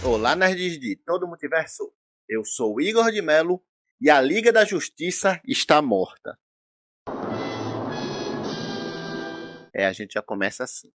Olá, nerds de todo o multiverso. Eu sou o Igor de Melo e a Liga da Justiça está morta. A gente já começa assim.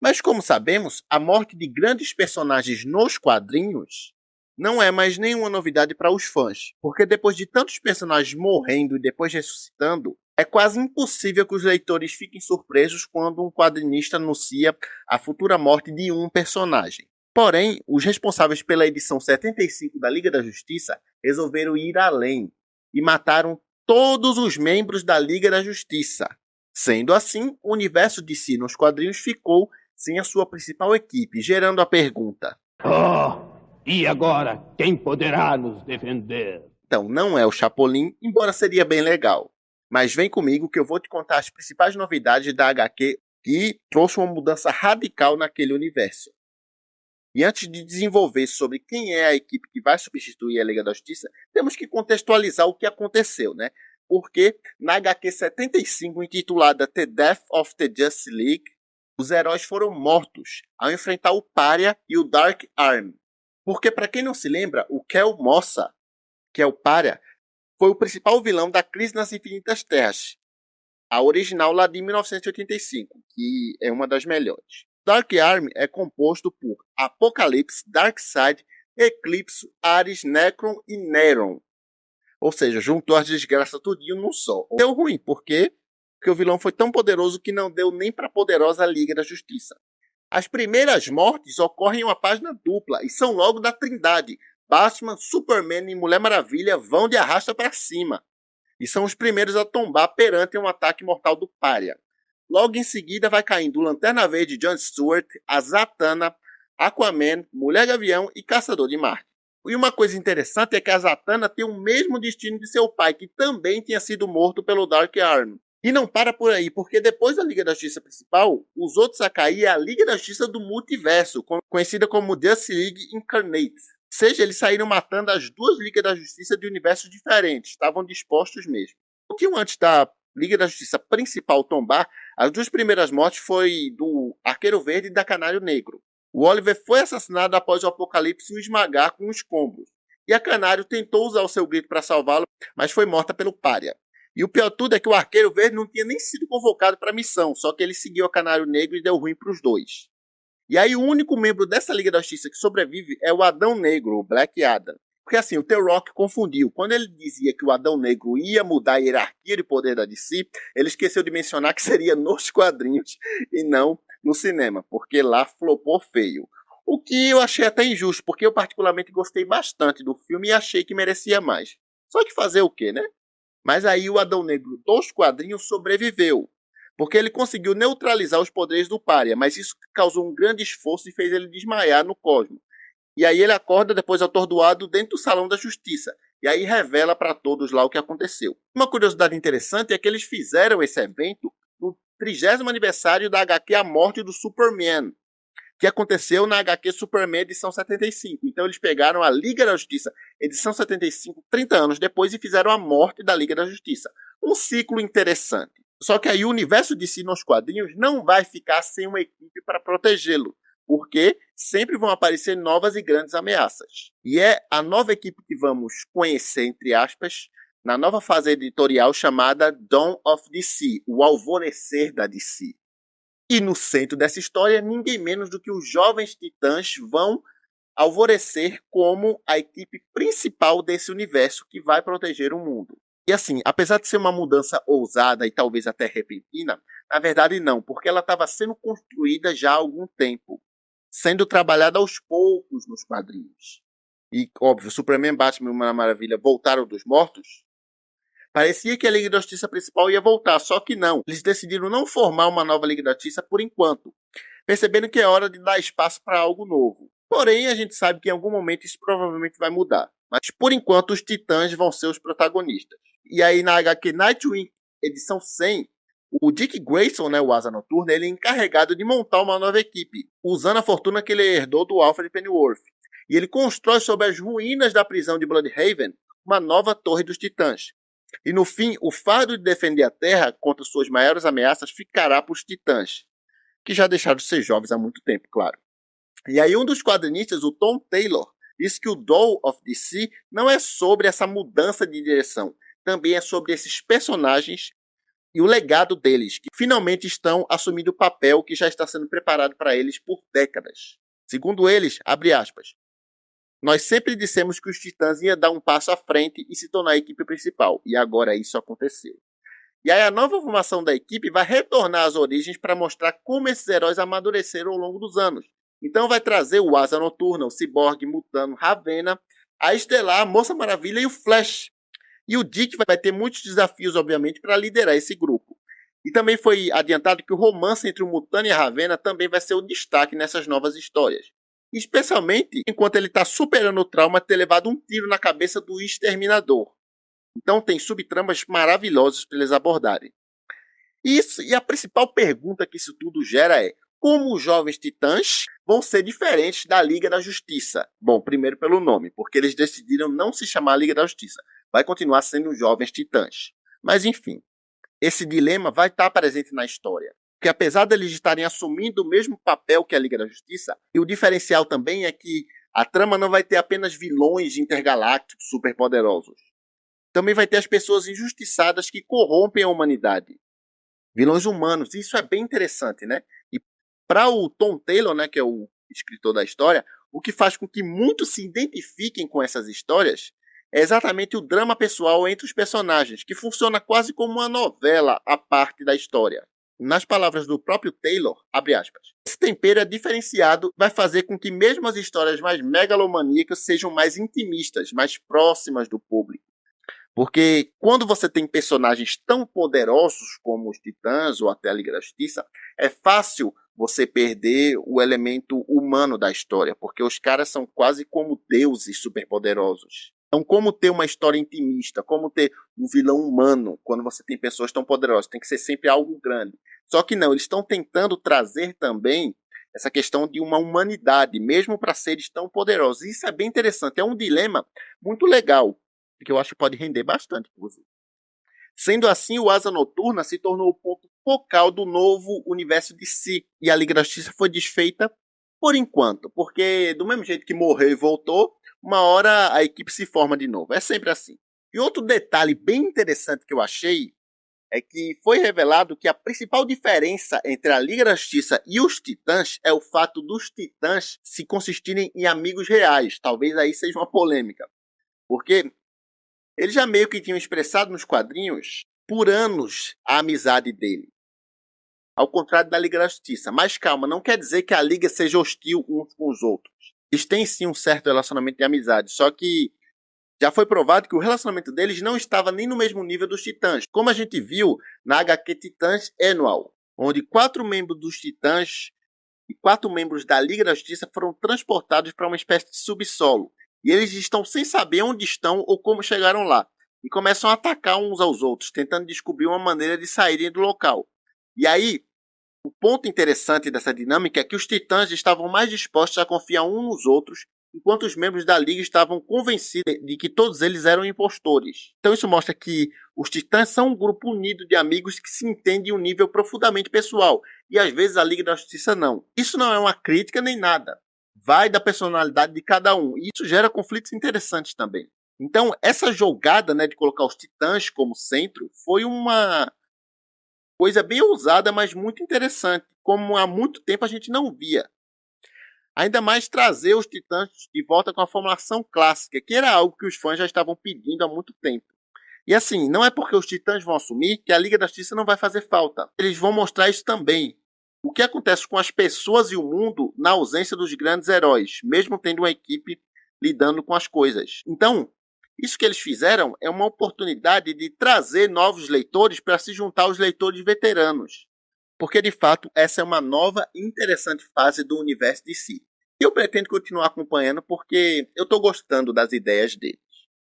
Mas como sabemos, a morte de grandes personagens nos quadrinhos não é mais nenhuma novidade para os fãs, porque depois de tantos personagens morrendo e depois ressuscitando, é quase impossível que os leitores fiquem surpresos quando um quadrinista anuncia a futura morte de um personagem. Porém, os responsáveis pela edição 75 da Liga da Justiça resolveram ir além e mataram todos os membros da Liga da Justiça. Sendo assim, o universo DC nos quadrinhos ficou sem a sua principal equipe, gerando a pergunta: e agora, quem poderá nos defender? Então, não é o Chapolin, embora seria bem legal. Mas vem comigo que eu vou te contar as principais novidades da HQ que trouxe uma mudança radical naquele universo. E antes de desenvolver sobre quem é a equipe que vai substituir a Liga da Justiça, temos que contextualizar o que aconteceu, né? Porque na HQ 75, intitulada The Death of the Justice League, os heróis foram mortos ao enfrentar o Pária e o Dark Arm. Porque, para quem não se lembra, o Kel Mossa, que é o Pária, foi o principal vilão da Crise nas Infinitas Terras, a original lá de 1985, que é uma das melhores. Dark Arm é composto por Apocalipse, Darkseid, Eclipse, Ares, Necron e Neron. Ou seja, juntou as desgraças tudinho num só. Deu ruim, por quê? Porque o vilão foi tão poderoso que não deu nem para a poderosa Liga da Justiça. As primeiras mortes ocorrem em uma página dupla e são logo da Trindade. Batman, Superman e Mulher Maravilha vão de arrasta para cima. E são os primeiros a tombar perante um ataque mortal do Pária. Logo em seguida vai caindo o Lanterna Verde, John Stewart, a Zatanna, Aquaman, Mulher Gavião e Caçador de Marte. E uma coisa interessante é que a Zatanna tem o mesmo destino de seu pai, que também tinha sido morto pelo Dark Arm. E não para por aí, porque depois da Liga da Justiça principal, os outros a cair é a Liga da Justiça do Multiverso, conhecida como Justice League Incarnate. Ou seja, eles saíram matando as duas Ligas da Justiça de universos diferentes, estavam dispostos mesmo. Um pouquinho antes da Liga da Justiça principal tombar, as duas primeiras mortes foi do Arqueiro Verde e da Canário Negro. O Oliver foi assassinado após o Apocalipse o esmagar com os escombros. E a Canário tentou usar o seu grito para salvá-lo, mas foi morta pelo Pária. E o pior de tudo é que o Arqueiro Verde não tinha nem sido convocado para a missão, só que ele seguiu a Canário Negro e deu ruim para os dois. E aí o único membro dessa Liga da Justiça que sobrevive é o Adão Negro, o Black Adam. Porque assim, o The Rock confundiu. Quando ele dizia que o Adão Negro ia mudar a hierarquia de poder da DC, ele esqueceu de mencionar que seria nos quadrinhos e não no cinema, porque lá flopou feio. O que eu achei até injusto, porque eu particularmente gostei bastante do filme e achei que merecia mais. Só que fazer o quê, né? Mas aí o Adão Negro dos quadrinhos sobreviveu, porque ele conseguiu neutralizar os poderes do Pária, mas isso causou um grande esforço e fez ele desmaiar no cosmos. E aí ele acorda depois atordoado dentro do Salão da Justiça, e aí revela para todos lá o que aconteceu. Uma curiosidade interessante é que eles fizeram esse evento no 30º aniversário da HQ A Morte do Superman, que aconteceu na HQ Superman edição 75. Então eles pegaram a Liga da Justiça edição 75, 30 anos depois, e fizeram a morte da Liga da Justiça. Um ciclo interessante. Só que aí o universo de si nos quadrinhos não vai ficar sem uma equipe para protegê-lo, porque sempre vão aparecer novas e grandes ameaças. E é a nova equipe que vamos conhecer, entre aspas, na nova fase editorial chamada Dawn of DC, o alvorecer da DC. E no centro dessa história, ninguém menos do que os Jovens Titãs vão alvorecer como a equipe principal desse universo que vai proteger o mundo. E assim, apesar de ser uma mudança ousada e talvez até repentina, na verdade não, porque ela estava sendo construída já há algum tempo, sendo trabalhada aos poucos nos quadrinhos. E, óbvio, Superman, Batman e Mulher Maravilha voltaram dos mortos. Parecia que a Liga da Justiça principal ia voltar, só que não. Eles decidiram não formar uma nova Liga da Justiça por enquanto, percebendo que é hora de dar espaço para algo novo. Porém, a gente sabe que em algum momento isso provavelmente vai mudar. Mas por enquanto os Titãs vão ser os protagonistas. E aí na HQ Nightwing, edição 100, o Dick Grayson, né, o Asa Noturna, ele é encarregado de montar uma nova equipe, usando a fortuna que ele herdou do Alfred Pennyworth. E ele constrói sobre as ruínas da prisão de Bloodhaven uma nova Torre dos Titãs. E no fim, o fardo de defender a Terra contra suas maiores ameaças ficará para os Titãs, que já deixaram de ser jovens há muito tempo, claro. E aí um dos quadrinistas, o Tom Taylor, disse que o Dawn of DC não é sobre essa mudança de direção, também é sobre esses personagens e o legado deles, que finalmente estão assumindo o papel que já está sendo preparado para eles por décadas. Segundo eles, abre aspas, nós sempre dissemos que os Titãs iam dar um passo à frente e se tornar a equipe principal, e agora isso aconteceu. E aí a nova formação da equipe vai retornar às origens para mostrar como esses heróis amadureceram ao longo dos anos. Então vai trazer o Asa Noturna, o Cyborg, Mutano, Ravena, a Estelar, a Moça Maravilha e o Flash. E o Dick vai ter muitos desafios, obviamente, para liderar esse grupo. E também foi adiantado que o romance entre o Mutano e a Ravena também vai ser o destaque nessas novas histórias. Especialmente enquanto ele está superando o trauma de ter levado um tiro na cabeça do Exterminador. Então tem subtramas maravilhosas para eles abordarem. E a principal pergunta que isso tudo gera é: como os Jovens Titãs vão ser diferentes da Liga da Justiça? Bom, primeiro pelo nome, porque eles decidiram não se chamar Liga da Justiça. Vai continuar sendo os Jovens Titãs. Mas enfim, esse dilema vai estar presente na história. Porque apesar deles estarem assumindo o mesmo papel que a Liga da Justiça, e o diferencial também é que a trama não vai ter apenas vilões intergalácticos superpoderosos. Também vai ter as pessoas injustiçadas que corrompem a humanidade. Vilões humanos. Isso é bem interessante, né? E para o Tom Taylor, né, que é o escritor da história, o que faz com que muitos se identifiquem com essas histórias é exatamente o drama pessoal entre os personagens, que funciona quase como uma novela à parte da história. Nas palavras do próprio Taylor, abre aspas, esse tempero é diferenciado, vai fazer com que mesmo as histórias mais megalomaníacas sejam mais intimistas, mais próximas do público. Porque quando você tem personagens tão poderosos como os Titãs ou até a Liga da Justiça, é fácil você perder o elemento humano da história, porque os caras são quase como deuses superpoderosos. Então, como ter uma história intimista, como ter um vilão humano quando você tem pessoas tão poderosas? Tem que ser sempre algo grande. Só que não, eles estão tentando trazer também essa questão de uma humanidade, mesmo para seres tão poderosos. Isso é bem interessante, é um dilema muito legal, que eu acho que pode render bastante, inclusive. Sendo assim, o Asa Noturna se tornou o ponto focal do novo universo de si, e a Liga da Justiça foi desfeita por enquanto, porque do mesmo jeito que morreu e voltou, uma hora a equipe se forma de novo, é sempre assim. E outro detalhe bem interessante que eu achei é que foi revelado que a principal diferença entre a Liga da Justiça e os Titãs é o fato dos Titãs se consistirem em amigos reais. Talvez aí seja uma polêmica, porque eles já meio que tinham expressado nos quadrinhos por anos a amizade dele. Ao contrário da Liga da Justiça. Mas calma, não quer dizer que a Liga seja hostil uns com os outros. Eles têm sim um certo relacionamento de amizade, só que já foi provado que o relacionamento deles não estava nem no mesmo nível dos Titãs, como a gente viu na HQ Titãs Annual, onde 4 membros dos Titãs e 4 membros da Liga da Justiça foram transportados para uma espécie de subsolo. E eles estão sem saber onde estão ou como chegaram lá. E começam a atacar uns aos outros, tentando descobrir uma maneira de saírem do local. E aí, o ponto interessante dessa dinâmica é que os Titãs estavam mais dispostos a confiar uns nos outros, enquanto os membros da Liga estavam convencidos de que todos eles eram impostores. Então isso mostra que os Titãs são um grupo unido de amigos que se entendem em um nível profundamente pessoal, e às vezes a Liga da Justiça não. Isso não é uma crítica nem nada. Vai da personalidade de cada um, e isso gera conflitos interessantes também. Então essa jogada, né, de colocar os Titãs como centro foi uma coisa bem ousada, mas muito interessante, como há muito tempo a gente não via. Ainda mais trazer os Titãs de volta com a formulação clássica, que era algo que os fãs já estavam pedindo há muito tempo. E assim, não é porque os Titãs vão assumir que a Liga da Justiça não vai fazer falta. Eles vão mostrar isso também. O que acontece com as pessoas e o mundo na ausência dos grandes heróis, mesmo tendo uma equipe lidando com as coisas. Então, isso que eles fizeram é uma oportunidade de trazer novos leitores para se juntar aos leitores veteranos. Porque, de fato, essa é uma nova e interessante fase do universo de si. E eu pretendo continuar acompanhando porque eu estou gostando das ideias deles.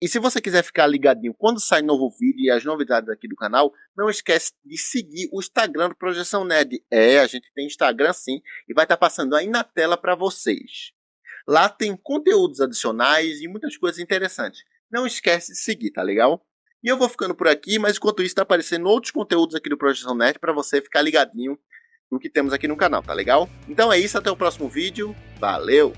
E se você quiser ficar ligadinho quando sai novo vídeo e as novidades aqui do canal, não esquece de seguir o Instagram do Projeção Nerd. A gente tem Instagram sim, e vai estar passando aí na tela para vocês. Lá tem conteúdos adicionais e muitas coisas interessantes. Não esquece de seguir, tá legal? E eu vou ficando por aqui, mas enquanto isso tá aparecendo outros conteúdos aqui do Projeção Nerd para você ficar ligadinho no que temos aqui no canal, tá legal? Então é isso, até o próximo vídeo. Valeu!